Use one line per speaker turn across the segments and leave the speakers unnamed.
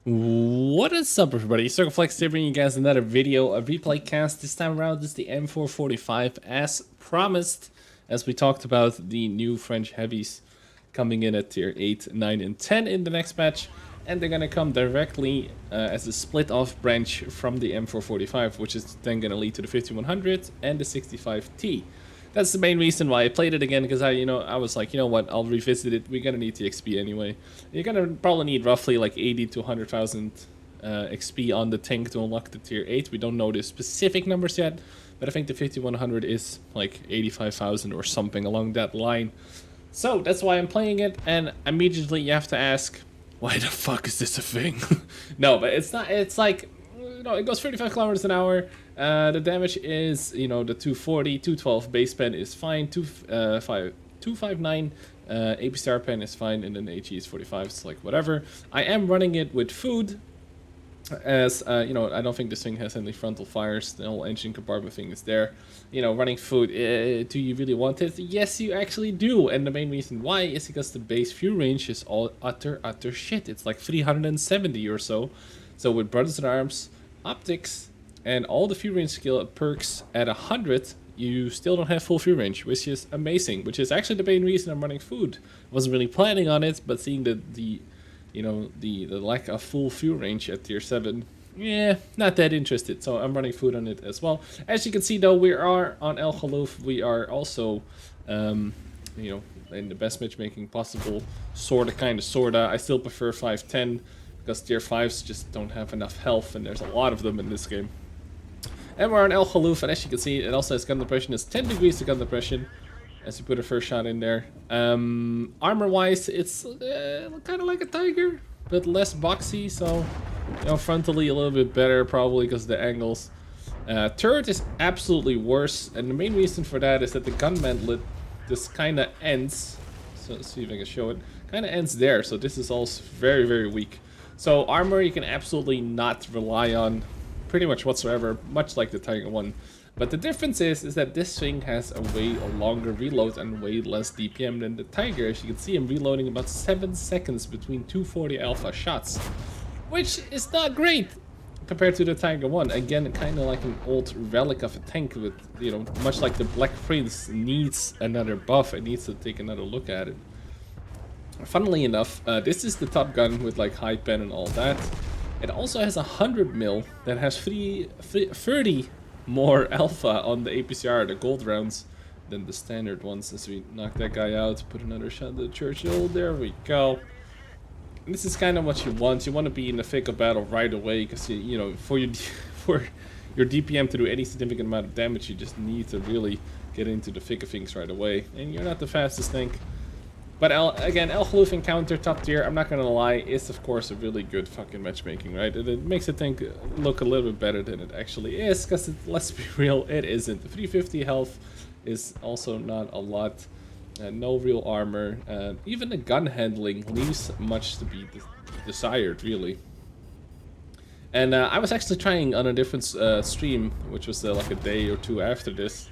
What is up, everybody? Circon here bringing you guys another video, a replay cast. This time around is the M445 as promised, as we talked about the new French heavies coming in at tier 8, 9, and 10 in the next match. And they're gonna come directly as a split-off branch from the M445, which is then gonna lead to the 5100 and the 65T. That's the main reason why I played it again, because I was like, you know what, I'll revisit it. We're gonna need the XP anyway. You're gonna probably need roughly like 80 to 100,000 XP on the tank to unlock the tier 8. We don't know the specific numbers yet, but I think the 5100 is like 85,000 or something along that line. So that's why I'm playing it, and immediately you have to ask, why the fuck is this a thing? No, but it's not. It's like, it goes 35 kilometers an hour. The damage is, the 240, 212 base pen is fine. 259 APCR pen is fine, and then HE is 45. It's like whatever. I am running it with food, as I don't think this thing has any frontal fires. The whole engine compartment thing is there. Running food. Do you really want it? Yes, you actually do. And the main reason why is because the base fuel range is all utter shit. It's like 370 or so. So with Brothers in Arms, optics, and all the fuel range skill perks at 100, you still don't have full fuel range, which is amazing. Which is actually the main reason I'm running food. I wasn't really planning on it, but seeing the lack of full fuel range at tier 7, yeah, not that interested. So I'm running food on it as well. As you can see, though, we are on El Khalouf. We are also, in the best matchmaking possible. Sorta. I still prefer 510. Because tier 5s just don't have enough health, and there's a lot of them in this game. And we're on El Khalouf, and as you can see, it also has gun depression. It's 10 degrees to gun depression, as you put a first shot in there. Armor-wise, it's kind of like a Tiger, but less boxy, so frontally a little bit better, probably because of the angles. Turret is absolutely worse, and the main reason for that is that the gun mantlet just kind of ends. So let's see if I can show it. Kind of ends there, so this is also very, very weak. So armor you can absolutely not rely on pretty much whatsoever, much like the Tiger 1. But the difference is that this thing has a way longer reload and way less DPM than the Tiger. As you can see, I'm reloading about 7 seconds between 240 alpha shots, which is not great compared to the Tiger 1. Again, kind of like an old relic of a tank with, much like the Black Prince needs another buff. It needs to take another look at it. Funnily enough, this is the top gun with like high pen and all that. It also has 100 mil that has 30 more alpha on the APCR, the gold rounds, than the standard ones. As we knock that guy out, put another shot at the Churchill. There we go. And this is kind of what you want. You want to be in the thick of battle right away, because for your DPM to do any significant amount of damage, you just need to really get into the thick of things right away. And you're not the fastest tank. But again, El Khalouf encounter top tier, I'm not gonna lie, is of course a really good fucking matchmaking, right? It makes the tank look a little bit better than it actually is, because let's be real, it isn't. 350 health is also not a lot. No real armor. Even the gun handling leaves much to be desired, really. And I was actually trying on a different stream, which was like a day or two after this.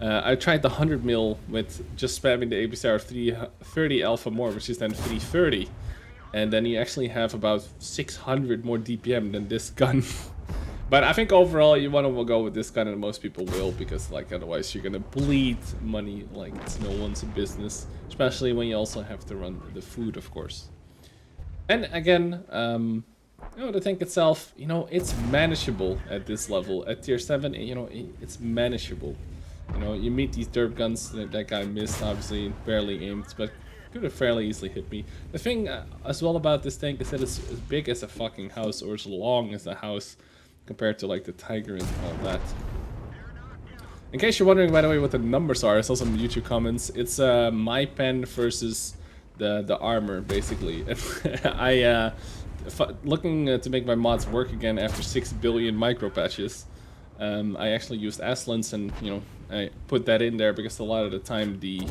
I tried the 100 mil with just spamming the APCR 330 alpha more, which is then 330, and then you actually have about 600 more DPM than this gun. But I think overall you want to go with this gun, and most people will, because like otherwise you're gonna bleed money like it's no one's business, especially when you also have to run the food, of course. And again, the tank itself, it's manageable at this level. At tier 7, it's manageable. You meet these derp guns. That guy missed, obviously, barely aimed, but could have fairly easily hit me. The thing as well about this tank is that it's as big as a fucking house, or as long as a house, compared to like the Tiger and all that. In case you're wondering, by the way, what the numbers are, I saw some YouTube comments. It's my pen versus the armor, basically. Looking to make my mods work again after 6 billion micro patches. I actually used Aslan's, and I put that in there because a lot of the time the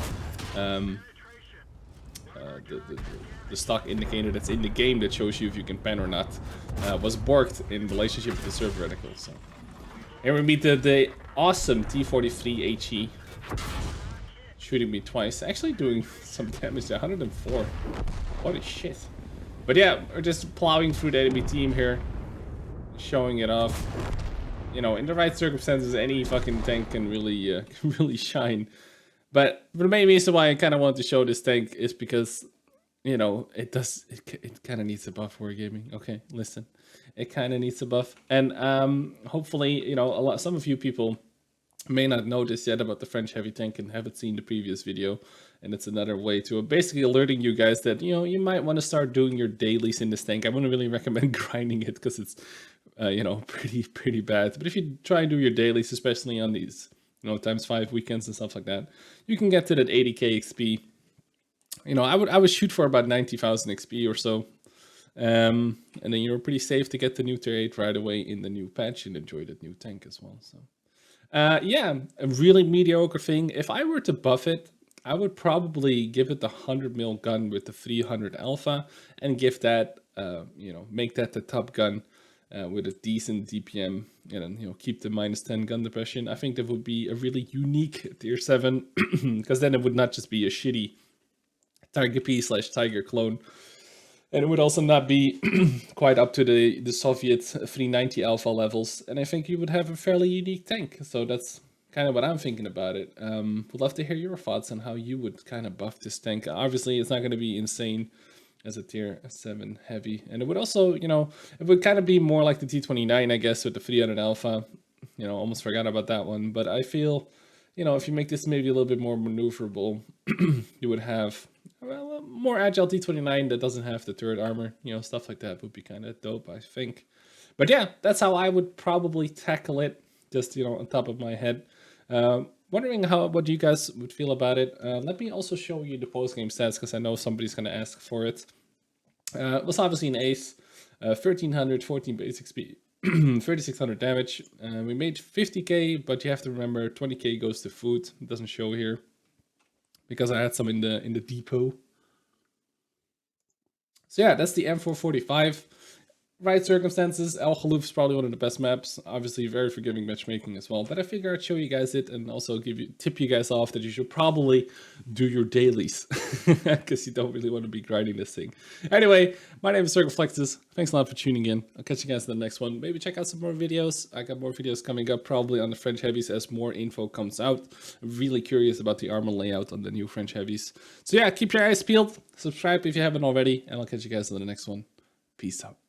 stock indicator that's in the game that shows you if you can pen or not was borked in relationship with the server reticle. So here we meet the awesome T43 HE, shooting me twice, actually doing some damage. 104. Holy shit. But yeah, we're just plowing through the enemy team here, showing it off. You know, in the right circumstances, any fucking tank can really, really shine. But the main reason why I kind of want to show this tank is because, you know, it kind of needs a buff for gaming. Okay, listen, it kind of needs a buff, and hopefully, you know, some of you people may not know this yet about the French heavy tank and haven't seen the previous video, and it's another way to basically alerting you guys that, you know, you might want to start doing your dailies in this tank. I wouldn't really recommend grinding it because it's you know, pretty bad, but if you try and do your dailies, especially on these, you know, ×5 weekends and stuff like that, you can get to that 80k XP. You know, I would shoot for about 90,000 XP or so, and then you're pretty safe to get the new tier 8 right away in the new patch and enjoy that new tank as well. So yeah, a really mediocre thing. If I were to buff it, I would probably give it the 100 mil gun with the 300 alpha and give that, you know, make that the top gun with a decent DPM, and then, you know, keep the -10 gun depression. I think that would be a really unique tier 7, because then it would not just be a shitty Tiger P/Tiger clone. And it would also not be quite up to the Soviet 390 alpha levels. And I think you would have a fairly unique tank. So that's kind of what I'm thinking about it. Would love to hear your thoughts on how you would kind of buff this tank. Obviously, it's not going to be insane as a tier 7 heavy. And it would also, you know, it would kind of be more like the T29, I guess, with the 300 alpha. You know, almost forgot about that one. But I feel, you know, if you make this maybe a little bit more maneuverable, you would have, well, a more agile T29 that doesn't have the turret armor. You know, stuff like that would be kind of dope, I think. But yeah, that's how I would probably tackle it, just, you know, on top of my head. Wondering what you guys would feel about it. Let me also show you the post-game stats, because I know somebody's going to ask for it. It was obviously an ace, 1300, 14 base XP, 3600 damage. We made 50k, but you have to remember 20k goes to food. It doesn't show here because I had some in the depot. So yeah, that's the M445. Right circumstances, El Khalouf is probably one of the best maps. Obviously, very forgiving matchmaking as well. But I figure I'd show you guys it and also tip you guys off that you should probably do your dailies, because you don't really want to be grinding this thing. Anyway, my name is Circon. Thanks a lot for tuning in. I'll catch you guys in the next one. Maybe check out some more videos. I got more videos coming up, probably on the French heavies as more info comes out. I'm really curious about the armor layout on the new French heavies. So yeah, keep your eyes peeled. Subscribe if you haven't already, and I'll catch you guys in the next one. Peace out.